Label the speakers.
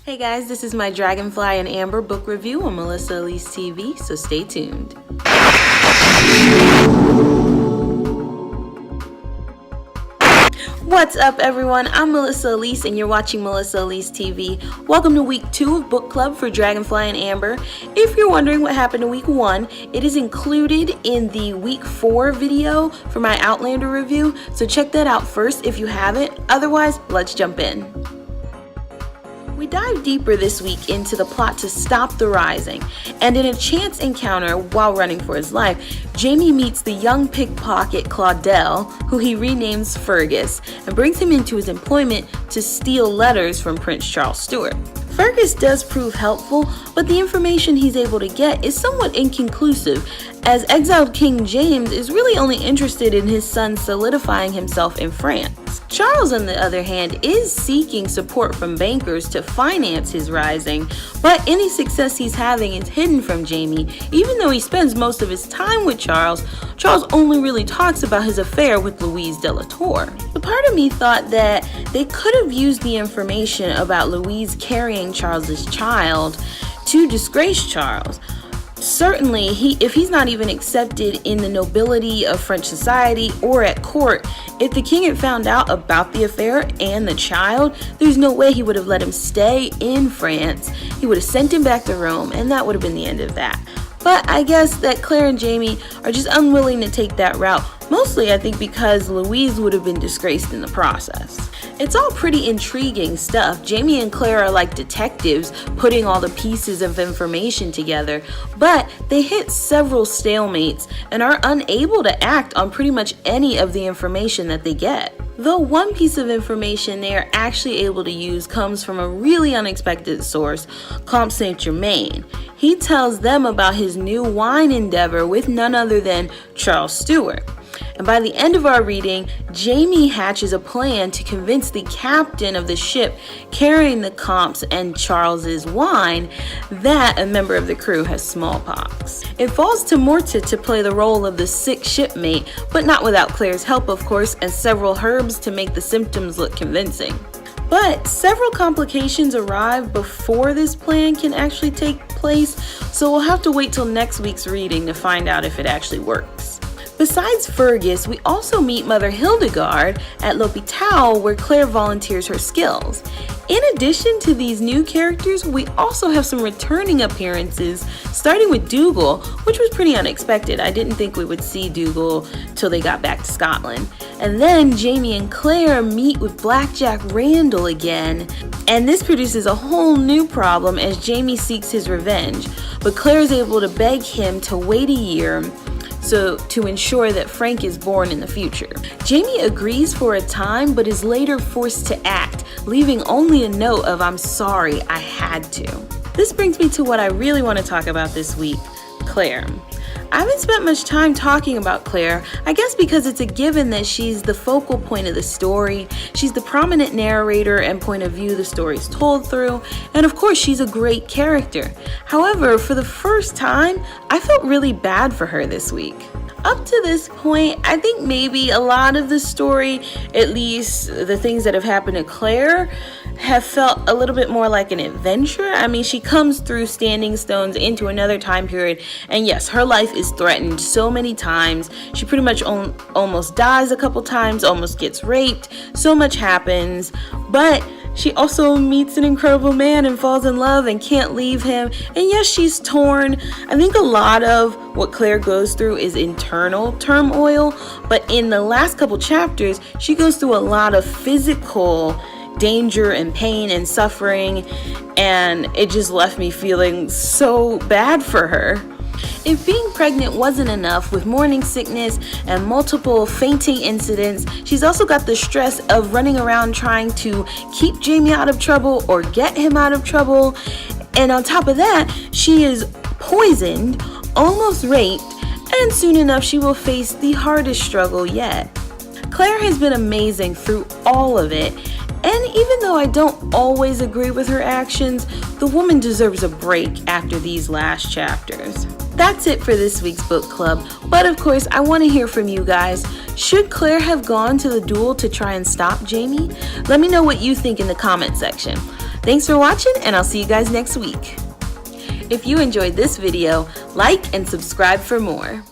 Speaker 1: Hey guys, this is my Dragonfly in Amber book review on Melissa ELISE TV, so stay tuned. What's up everyone, I'm Melissa ELISE and you're watching Melissa ELISE TV. Welcome to week 2 of book club for Dragonfly in Amber. If you're wondering what happened to week 1, it is included in the week 4 video for my Outlander review, so check that out first if you haven't. Otherwise, let's jump in. We dive deeper this week into the plot to stop the Rising, and in a chance encounter while running for his life, Jamie meets the young pickpocket Claudel, who he renames Fergus, and brings him into his employment to steal letters from Prince Charles Stuart. Fergus does prove helpful, but the information he's able to get is somewhat inconclusive, as exiled King James is really only interested in his son solidifying himself in France. Charles, on the other hand, is seeking support from bankers to finance his rising, but any success he's having is hidden from Jamie. Even though he spends most of his time with Charles, Charles only really talks about his affair with Louise de la Tour. But part of me thought that they could have used the information about Louise carrying Charles's child to disgrace Charles. Certainly, if he's not even accepted in the nobility of French society or at court, if the king had found out about the affair and the child, there's no way he would have let him stay in France. He would have sent him back to Rome, and that would have been the end of that. But I guess that Claire and Jamie are just unwilling to take that route, mostly I think because Louise would have been disgraced in the process. It's all pretty intriguing stuff. Jamie and Claire are like detectives putting all the pieces of information together, but they hit several stalemates and are unable to act on pretty much any of the information that they get. Though one piece of information they are actually able to use comes from a really unexpected source, Comte Saint-Germain. He tells them about his new wine endeavor with none other than Charles Stuart. And by the end of our reading, Jamie hatches a plan to convince the captain of the ship carrying the Comte's and Charles's wine that a member of the crew has smallpox. It falls to Morta to play the role of the sick shipmate, but not without Claire's help, of course, and several herbs to make the symptoms look convincing. But several complications arrive before this plan can actually take place, so we'll have to wait till next week's reading to find out if it actually works. Besides Fergus, we also meet Mother Hildegard at L'Hôpital, where Claire volunteers her skills. In addition to these new characters, we also have some returning appearances, starting with Dougal, which was pretty unexpected. I didn't think we would see Dougal till they got back to Scotland. And then Jamie and Claire meet with Blackjack Randall again, and this produces a whole new problem as Jamie seeks his revenge, but Claire is able to beg him to wait a year to ensure that Frank is born in the future. Jamie agrees for a time, but is later forced to act, leaving only a note of "I'm sorry, I had to." This brings me to what I really want to talk about this week, Claire. I haven't spent much time talking about Claire, I guess because it's a given that she's the focal point of the story, she's the prominent narrator and point of view the story's told through, and of course she's a great character. However, for the first time, I felt really bad for her this week. Up to this point, I think maybe a lot of the story, at least the things that have happened to Claire, have felt a little bit more like an adventure. I mean, she comes through standing stones into another time period, and yes, her life is threatened so many times. She pretty much almost dies a couple times, almost gets raped. So much happens, but she also meets an incredible man and falls in love and can't leave him. And yes, she's torn. I think a lot of what Claire goes through is internal turmoil, but in the last couple chapters, she goes through a lot of physical danger and pain and suffering, and it just left me feeling so bad for her. If being pregnant wasn't enough, with morning sickness and multiple fainting incidents, she's also got the stress of running around trying to keep Jamie out of trouble or get him out of trouble. And on top of that, she is poisoned, almost raped, and soon enough she will face the hardest struggle yet. Claire has been amazing through all of it, and even though I don't always agree with her actions, the woman deserves a break after these last chapters. That's it for this week's book club, but of course I want to hear from you guys. Should Claire have gone to the duel to try and stop Jamie? Let me know what you think in the comment section. Thanks for watching, and I'll see you guys next week. If you enjoyed this video, like and subscribe for more.